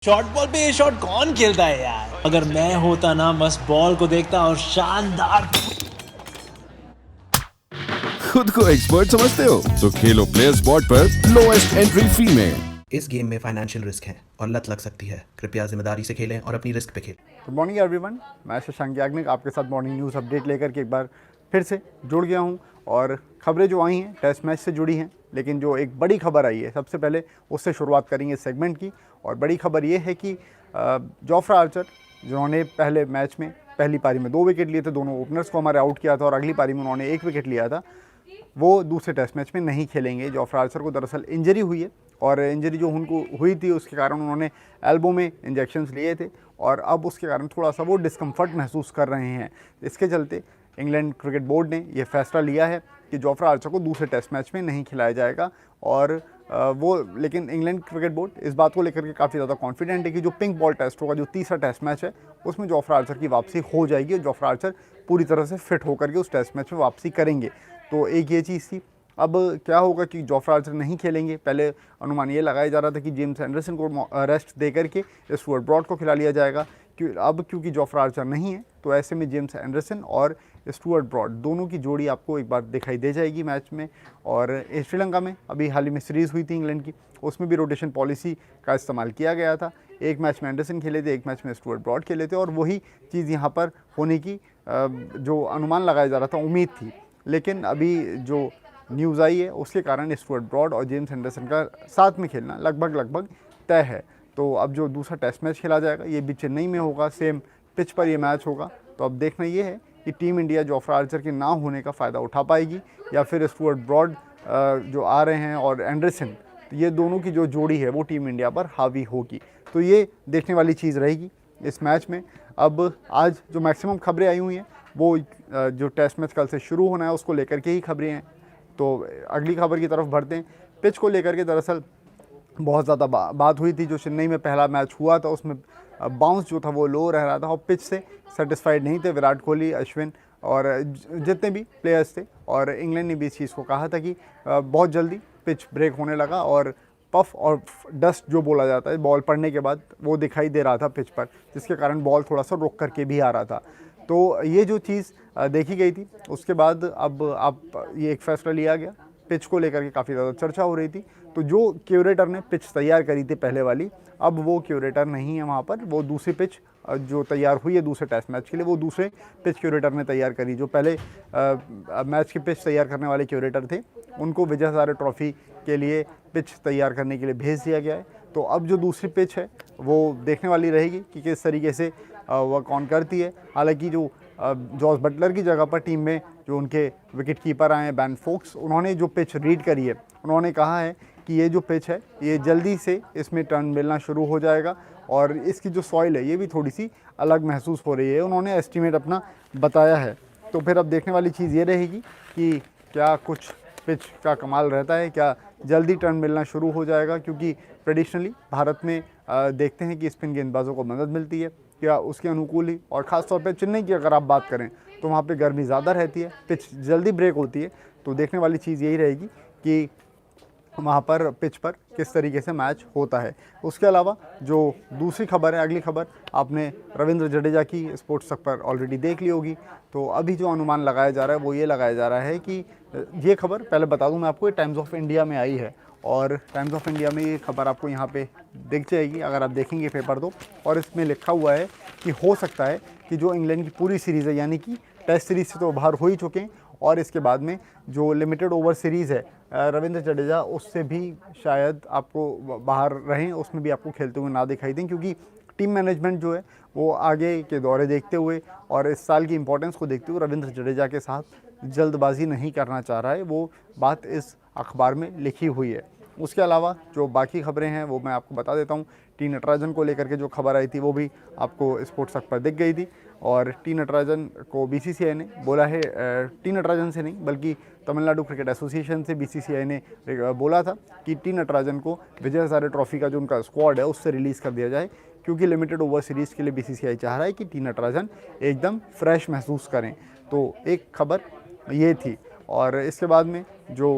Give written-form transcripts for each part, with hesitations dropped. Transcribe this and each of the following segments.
Short ball पे ये shot कौन खेलता है यार। अगर मैं होता ना बस बॉल को देखता और शानदार। खुद को एक्सपर्ट समझते हो तो खेलो प्लेयर स्पॉट पर लोएस्ट एंट्री फी में। इस गेम में फाइनेंशियल रिस्क है और लत लग सकती है। कृपया जिम्मेदारी से खेलें और अपनी रिस्क पे खेलें। गुड मॉर्निंग एवरीवन, मैं शशांक याग्निक आपके साथ मॉर्निंग न्यूज़ अपडेट लेकर के एक बार फिर से जुड़ गया हूं। और खबरें जो आई हैं टेस्ट मैच से जुड़ी हैं, लेकिन जो एक बड़ी खबर आई है सबसे पहले उससे शुरुआत करेंगे इस सेगमेंट की। और बड़ी खबर ये है कि जोफ्रा आर्चर, जिन्होंने पहले मैच में पहली पारी में 2 विकेट लिए थे, दोनों ओपनर्स को हमारे आउट किया था और अगली पारी में उन्होंने 1 विकेट लिया था, वो दूसरे टेस्ट मैच में नहीं खेलेंगे। जोफ्रा आर्चर को दरअसल इंजरी हुई है और इंजरी जो उनको हुई थी उसके कारण उन्होंने एल्बो में इंजेक्शंस लिए थे और अब उसके कारण थोड़ा सा वो डिस्कम्फर्ट महसूस कर रहे हैं। इसके चलते इंग्लैंड क्रिकेट बोर्ड ने यह फैसला लिया है कि जोफ्रा आर्चर को दूसरे टेस्ट मैच में नहीं खिलाया जाएगा। और लेकिन इंग्लैंड क्रिकेट बोर्ड इस बात को लेकर के काफ़ी ज़्यादा कॉन्फिडेंट है कि जो पिंक बॉल टेस्ट होगा, जो तीसरा टेस्ट मैच है, उसमें जोफ्रा आर्चर की वापसी हो जाएगी और जोफ्रा आर्चर पूरी तरह से फिट होकर के उस टेस्ट मैच में वापसी करेंगे। तो एक ये चीज़ थी। अब क्या होगा कि जोफ्रा आर्चर नहीं खेलेंगे। पहले अनुमान ये लगाया जा रहा था कि जेम्स एंडरसन को रेस्ट दे करके स्टुअर्ट ब्रॉड को खिला लिया जाएगा। क्योंकि जोफ्रा आर्चर नहीं है तो ऐसे में जेम्स एंडरसन और स्टुअर्ट ब्रॉड दोनों की जोड़ी आपको एक बार दिखाई दे जाएगी मैच में। और श्रीलंका में अभी हाल ही में सीरीज़ हुई थी इंग्लैंड की, उसमें भी रोटेशन पॉलिसी का इस्तेमाल किया गया था। एक मैच में एंडरसन खेले थे, एक मैच में स्टुअर्ट ब्रॉड खेले थे और वही चीज़ यहाँ पर होने की जो अनुमान लगाया जा रहा था, उम्मीद थी। लेकिन अभी जो न्यूज़ आई है उसके कारण स्टुअर्ट ब्रॉड और जेम्स एंडरसन का साथ में खेलना लगभग तय है। तो अब जो दूसरा टेस्ट मैच खेला जाएगा ये भी चेन्नई में होगा, सेम पिच पर ये मैच होगा। तो अब देखना ये है कि टीम इंडिया जोफ्रा आर्चर के ना होने का फ़ायदा उठा पाएगी या फिर स्टुअर्ट ब्रॉड जो आ रहे हैं और एंडरसन, तो ये दोनों की जो जोड़ी है वो टीम इंडिया पर हावी होगी। तो ये देखने वाली चीज़ रहेगी इस मैच में। अब आज जो मैक्सिमम खबरें आई हुई हैं वो जो टेस्ट मैच कल से शुरू होना है उसको लेकर के ही खबरें हैं। तो अगली खबर की तरफ बढ़ते हैं। पिच को लेकर के दरअसल बहुत ज़्यादा बात हुई थी। जो चेन्नई में पहला मैच हुआ था उसमें बाउंस जो था वो लो रह रहा था और पिच से सेटिस्फाइड नहीं थे विराट कोहली, अश्विन और जितने भी प्लेयर्स थे। और इंग्लैंड ने भी इस चीज़ को कहा था कि बहुत जल्दी पिच ब्रेक होने लगा और पफ और डस्ट जो बोला जाता है बॉल पड़ने के बाद वो दिखाई दे रहा था पिच पर, जिसके कारण बॉल थोड़ा सा रुक करके भी आ रहा था। तो ये जो चीज़ देखी गई थी उसके बाद अब ये एक फैसला लिया गया। पिच को लेकर के काफ़ी ज़्यादा चर्चा हो रही थी। तो जो क्यूरेटर ने पिच तैयार करी थी पहले वाली, अब वो क्यूरेटर नहीं है वहाँ पर। वो दूसरी पिच जो तैयार हुई है दूसरे टेस्ट मैच के लिए, वो दूसरे पिच क्यूरेटर ने तैयार करी। जो पहले मैच की पिच तैयार करने वाले क्यूरेटर थे उनको विजय हज़ारे ट्रॉफी के लिए पिच तैयार करने के लिए भेज दिया गया है। तो अब जो दूसरी पिच है वो देखने वाली रहेगी कि किस तरीके से वह कौन करती है। हालांकि जो जॉस बटलर की जगह पर टीम में जो उनके विकेट कीपर आए हैं बैन फोक्स, उन्होंने जो पिच रीड करी है उन्होंने कहा है कि ये जो पिच है ये जल्दी से इसमें टर्न मिलना शुरू हो जाएगा और इसकी जो सॉइल है ये भी थोड़ी सी अलग महसूस हो रही है, उन्होंने एस्टीमेट अपना बताया है। तो फिर अब देखने वाली चीज़ ये रहेगी कि क्या कुछ पिच का कमाल रहता है, क्या जल्दी टर्न मिलना शुरू हो जाएगा। क्योंकि ट्रेडिशनली भारत में देखते हैं कि स्पिन गेंदबाजों को मदद मिलती है, क्या उसके अनुकूल ही। और ख़ास तौर पे चेन्नई की अगर आप बात करें तो वहाँ पे गर्मी ज़्यादा रहती है, पिच जल्दी ब्रेक होती है। तो देखने वाली चीज़ यही रहेगी कि वहाँ पर पिच पर किस तरीके से मैच होता है। उसके अलावा जो दूसरी खबर है, अगली खबर आपने रविंद्र जडेजा की स्पोर्ट्स तक पर ऑलरेडी देख ली होगी। तो अभी जो अनुमान लगाया जा रहा है वो ये लगाया जा रहा है कि ये खबर पहले बता दूं मैं आपको, ये टाइम्स ऑफ इंडिया में आई है और टाइम्स ऑफ इंडिया में ये खबर आपको यहाँ पे दिख जाएगी अगर आप देखेंगे पेपर तो। और इसमें लिखा हुआ है कि हो सकता है कि जो इंग्लैंड की पूरी सीरीज़ है, यानी कि टेस्ट सीरीज़ से तो बाहर हो ही चुके हैं और इसके बाद में जो लिमिटेड ओवर सीरीज़ है रविंद्र जडेजा, उससे भी शायद आपको बाहर रहें, उसमें भी आपको खेलते हुए ना दिखाई दें। क्योंकि टीम मैनेजमेंट जो है वो आगे के दौरे देखते हुए और इस साल की इंपॉर्टेंस को देखते हुए रविंद्र जडेजा के साथ जल्दबाजी नहीं करना चाह रहा है। वो बात इस अखबार में लिखी हुई है। उसके अलावा जो बाकी खबरें हैं वो मैं आपको बता देता हूँ। टी नटराजन को लेकर के जो खबर आई थी वो भी आपको स्पोर्ट्स तक पर दिख गई थी। और टी नटराजन को बीसीसीआई ने बोला है, टी नटराजन से नहीं बल्कि तमिलनाडु क्रिकेट एसोसिएशन से बीसीसीआई ने बोला था कि टी नटराजन को विजय हज़ारे ट्रॉफी का जो उनका स्क्वाड है उससे रिलीज़ कर दिया जाए। क्योंकि लिमिटेड ओवर सीरीज़ के लिए बीसीसीआई चाह रहा है कि टी नटराजन एकदम फ्रेश महसूस करें। तो एक खबर ये थी। और इसके बाद में जो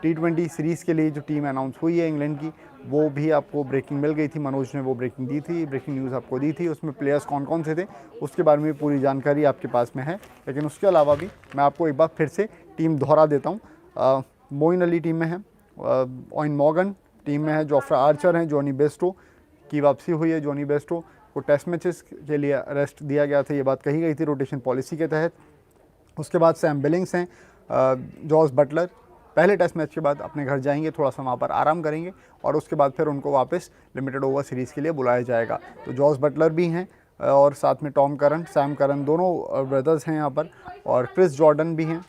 T20 सीरीज़ के लिए जो टीम अनाउंस हुई है इंग्लैंड की, वो भी आपको ब्रेकिंग मिल गई थी, मनोज ने वो ब्रेकिंग दी थी, ब्रेकिंग न्यूज़ आपको दी थी। उसमें प्लेयर्स कौन कौन से थे उसके बारे में पूरी जानकारी आपके पास में है। लेकिन उसके अलावा भी मैं आपको एक बार फिर से टीम दोहरा देता हूँ। मोइन अली टीम में है, ऑइन मॉर्गन टीम में है, जोफ्रा आर्चर हैं, जॉनी बेस्टो की वापसी हुई है। जॉनी बेस्टो को टेस्ट मैचेस के लिए रेस्ट दिया गया था, ये बात कही गई थी रोटेशन पॉलिसी के तहत। उसके बाद सैम बिलिंग्स हैं, जॉस बटलर पहले टेस्ट मैच के बाद अपने घर जाएंगे, थोड़ा सा वहाँ पर आराम करेंगे और उसके बाद फिर उनको वापस लिमिटेड ओवर सीरीज़ के लिए बुलाया जाएगा। तो जॉस बटलर भी हैं और साथ में टॉम करन, सैम करन, दोनों ब्रदर्स हैं यहाँ पर, और क्रिस जॉर्डन भी हैं।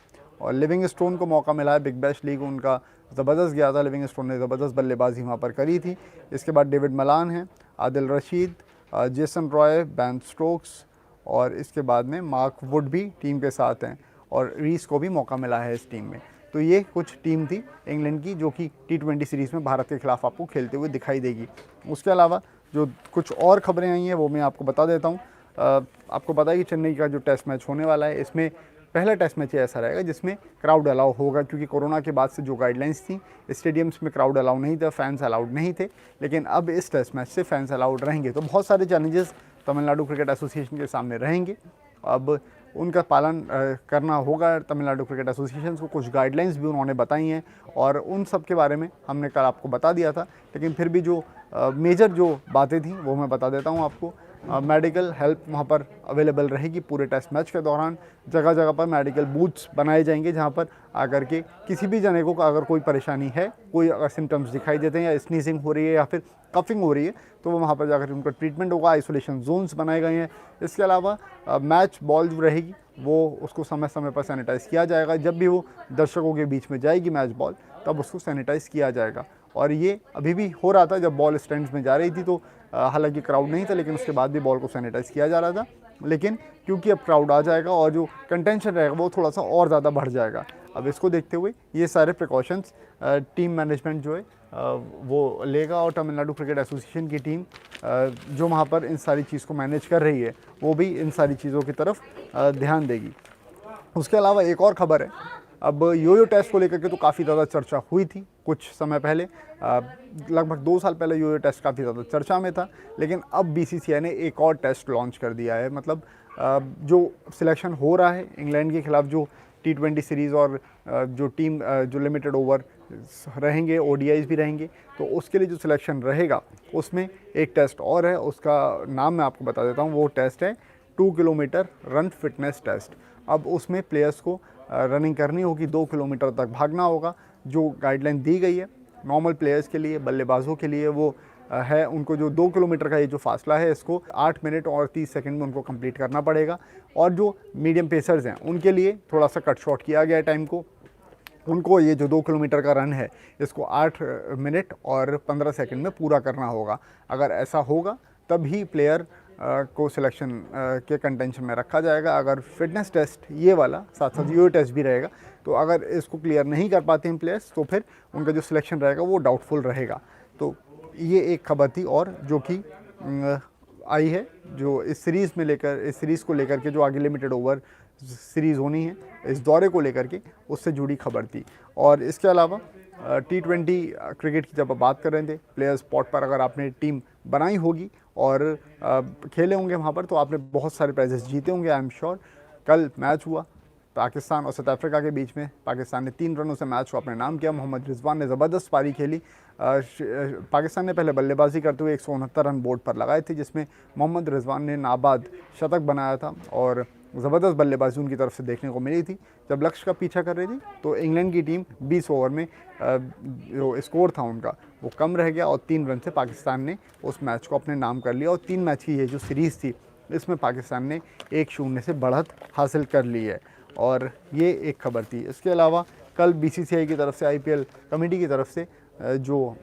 और लिविंगस्टोन को मौका मिला है, बिग बैश लीग उनका ज़बरदस्त गया था, लिविंगस्टोन ने ज़बरदस्त बल्लेबाजी वहाँ पर करी थी। इसके बाद डेविड मलान हैं, Adil Rashid, Jason Roy, Ben Stokes और इसके बाद में मार्क वुड भी टीम के साथ हैं और रीस को भी मौका मिला है इस टीम में। तो ये कुछ टीम थी इंग्लैंड की जो कि T20 सीरीज़ में भारत के खिलाफ आपको खेलते हुए दिखाई देगी। उसके अलावा जो कुछ और खबरें आई हैं वो मैं आपको बता देता हूँ। आपको पता है कि चेन्नई का जो टेस्ट मैच होने वाला है, इसमें पहला टेस्ट मैच ऐसा रहेगा जिसमें क्राउड अलाउ होगा, क्योंकि कोरोना के बाद से जो गाइडलाइंस थी स्टेडियम्स में क्राउड अलाउ नहीं था, फैंस अलाउड नहीं थे, लेकिन अब इस टेस्ट मैच से फैंस अलाउड रहेंगे। तो बहुत सारे चैलेंजेस तमिलनाडु क्रिकेट एसोसिएशन के सामने रहेंगे। अब उनका पालन करना होगा तमिलनाडु क्रिकेट एसोसिएशन को। कुछ गाइडलाइंस भी उन्होंने बताई हैं और उन सब के बारे में हमने कल आपको बता दिया था, लेकिन फिर भी जो मेजर जो बातें थी वो मैं बता देता हूँ आपको। मेडिकल हेल्प वहाँ पर अवेलेबल रहेगी पूरे टेस्ट मैच के दौरान। जगह जगह पर मेडिकल बूथ्स बनाए जाएंगे जहाँ पर आकर के किसी भी जने को अगर कोई परेशानी है, कोई अगर सिम्टम्स दिखाई देते हैं या स्नीजिंग हो रही है या फिर कफिंग हो रही है, तो वो वहाँ पर जाकर उनका ट्रीटमेंट होगा। आइसोलेशन जोन्स बनाए गए हैं। इसके अलावा मैच बॉल जो रहेगी वो उसको समय समय पर सैनिटाइज़ किया जाएगा। जब भी वो दर्शकों के बीच में जाएगी मैच बॉल, तब उसको सैनिटाइज़ किया जाएगा। और ये अभी भी हो रहा था जब बॉल स्टैंड्स में जा रही थी, तो हालांकि क्राउड नहीं था, लेकिन उसके बाद भी बॉल को सैनिटाइज़ किया जा रहा था। लेकिन क्योंकि अब क्राउड आ जाएगा और जो कंटेंशन रहेगा वो थोड़ा सा और ज़्यादा बढ़ जाएगा। अब इसको देखते हुए ये सारे प्रिकॉशंस टीम मैनेजमेंट जो है वो लेगा और तमिलनाडु क्रिकेट एसोसिएशन की टीम जो वहाँ पर इन सारी चीज़ को मैनेज कर रही है वो भी इन सारी चीज़ों की तरफ ध्यान देगी। उसके अलावा एक और ख़बर है, अब योयो टेस्ट को लेकर के तो काफ़ी ज़्यादा चर्चा हुई थी कुछ समय पहले, लगभग 2 साल पहले योयो टेस्ट काफ़ी ज़्यादा चर्चा में था, लेकिन अब BCCI ने एक और टेस्ट लॉन्च कर दिया है। मतलब जो सिलेक्शन हो रहा है इंग्लैंड के खिलाफ, जो T20 सीरीज़ और जो टीम जो लिमिटेड ओवर रहेंगे, ODIs भी रहेंगे, तो उसके लिए जो सिलेक्शन रहेगा उसमें एक टेस्ट और है। उसका नाम मैं आपको बता देता हूँ। वो टेस्ट है 2 किलोमीटर रन फिटनेस टेस्ट। अब उसमें प्लेयर्स को रनिंग करनी होगी, 2 किलोमीटर तक भागना होगा। जो गाइडलाइन दी गई है नॉर्मल प्लेयर्स के लिए, बल्लेबाजों के लिए, वो है उनको जो 2 किलोमीटर का ये जो फासला है इसको 8 मिनट और 30 सेकंड में उनको कंप्लीट करना पड़ेगा। और जो मीडियम पेसर्स हैं उनके लिए थोड़ा सा कट शॉर्ट किया गया है टाइम को। उनको ये जो 2 किलोमीटर का रन है इसको 8 मिनट और 15 सेकंड में पूरा करना होगा। अगर ऐसा होगा तभी प्लेयर को सिलेक्शन के कंटेंशन में रखा जाएगा। अगर फिटनेस टेस्ट ये वाला साथ साथ योयो टेस्ट भी रहेगा, तो अगर इसको क्लियर नहीं कर पाते हैं प्लेयर्स, तो फिर उनका जो सिलेक्शन रहेगा वो डाउटफुल रहेगा। तो ये एक खबर थी और जो कि आई है, जो इस सीरीज़ में लेकर, इस सीरीज़ को लेकर के जो आगे लिमिटेड ओवर सीरीज़ होनी है इस दौरे को लेकर के, उससे जुड़ी खबर थी। और इसके अलावा T20 क्रिकेट की जब आप बात कर रहे थे, प्लेयर स्पॉट पर अगर आपने टीम बनाई होगी और खेले होंगे वहाँ पर, तो आपने बहुत सारे प्राइजेस जीते होंगे, आई एम श्योर। कल मैच हुआ पाकिस्तान और साउथ अफ्रीका के बीच में। पाकिस्तान ने 3 रनों से मैच को अपने नाम किया। मोहम्मद रिजवान ने ज़बरदस्त पारी खेली। पाकिस्तान ने पहले बल्लेबाजी करते हुए 169 रन बोर्ड पर लगाए थे, जिसमें मोहम्मद रिजवान ने नाबाद शतक बनाया था और ज़बरदस्त बल्लेबाजी उनकी तरफ से देखने को मिली थी। जब लक्ष्य का पीछा कर रही थी तो इंग्लैंड की टीम 20 ओवर में जो स्कोर था उनका वो कम रह गया और 3 रन से पाकिस्तान ने उस मैच को अपने नाम कर लिया। और 3 मैच की ये जो सीरीज़ थी इसमें पाकिस्तान ने 1-0 से बढ़त हासिल कर ली है और ये एक खबर थी। इसके अलावा कल BCCI की तरफ से, IPL कमेटी की तरफ से जो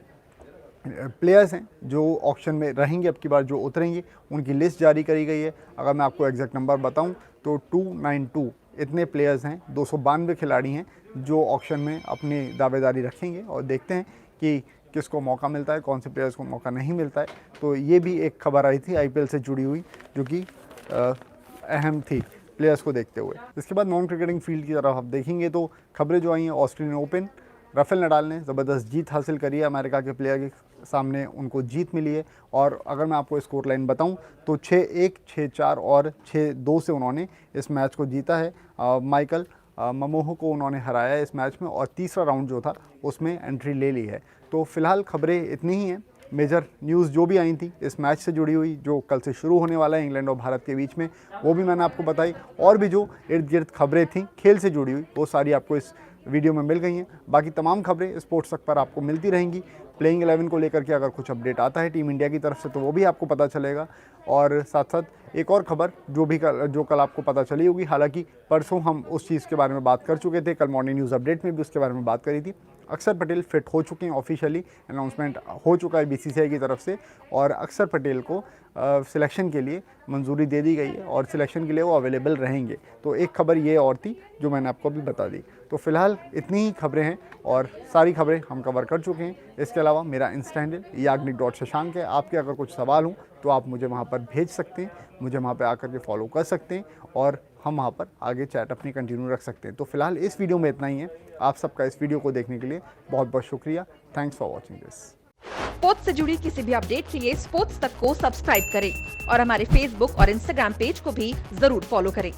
प्लेयर्स हैं जो ऑक्शन में रहेंगे, अब की बार जो उतरेंगे, उनकी लिस्ट जारी करी गई है। अगर मैं आपको एग्जैक्ट नंबर बताऊं तो 292 इतने प्लेयर्स हैं, 292 खिलाड़ी हैं जो ऑक्शन में अपनी दावेदारी रखेंगे और देखते हैं कि किसको मौका मिलता है, कौन से प्लेयर्स को मौका नहीं मिलता है। तो ये भी एक खबर आई थी IPL से जुड़ी हुई जो कि अहम थी प्लेयर्स को देखते हुए। इसके बाद नॉन क्रिकेटिंग फील्ड की तरफ आप देखेंगे तो खबरें जो आई हैं, ऑस्ट्रेलियन ओपन, राफेल नडाल ने ज़बरदस्त जीत हासिल करी है अमेरिका के प्लेयर के सामने उनको जीत मिली है। और अगर मैं आपको स्कोर लाइन बताऊं तो 6-1, 6-4 और 6-2 से उन्होंने इस मैच को जीता है। माइकल ममोह को उन्होंने हराया इस मैच में और तीसरा राउंड जो था उसमें एंट्री ले ली है। तो फिलहाल खबरें इतनी ही हैं। मेजर न्यूज़ जो भी आई थी इस मैच से जुड़ी हुई, जो कल से शुरू होने वाला है इंग्लैंड और भारत के बीच में, वो भी मैंने आपको बताई। और भी जो इर्द गिर्द खबरें थी खेल से जुड़ी हुई, वो सारी आपको इस वीडियो में मिल गई हैं। बाकी तमाम खबरें स्पोर्ट्स तक पर आपको मिलती रहेंगी। प्लेइंग 11 को लेकर के अगर कुछ अपडेट आता है टीम इंडिया की तरफ से तो वो भी आपको पता चलेगा। और साथ साथ एक और खबर जो कल आपको पता चली होगी, हालांकि परसों हम उस चीज़ के बारे में बात कर चुके थे, कल मॉर्निंग न्यूज़ अपडेट में भी उसके बारे में बात करी थी। अक्षर पटेल फिट हो चुके हैं, ऑफिशियली अनाउंसमेंट हो चुका है बीसीसीआई की तरफ से और अक्षर पटेल को सिलेक्शन के लिए मंजूरी दे दी गई है और सिलेक्शन के लिए वो अवेलेबल रहेंगे। तो एक खबर ये और थी जो मैंने आपको अभी बता दी। तो फिलहाल इतनी ही खबरें हैं और सारी खबरें हम कवर कर चुके हैं। इसके अलावा मेरा इंस्टा हैंडल याग्निक.शशांक है। आपके अगर कुछ सवाल हो तो आप मुझे वहाँ पर भेज सकते हैं, मुझे वहाँ पर आकर के फॉलो कर सकते हैं और हम वहाँ पर आगे चैट अपनी कंटिन्यू रख सकते हैं। तो फिलहाल इस वीडियो में इतना ही है। आप सबका इस वीडियो को देखने के लिए बहुत बहुत शुक्रिया। Thanks for watching this. Sports से जुड़ी किसी भी अपडेट के लिए स्पोर्ट्स तक को सब्सक्राइब करें और हमारे फेसबुक और इंस्टाग्राम पेज को भी जरूर फॉलो करें।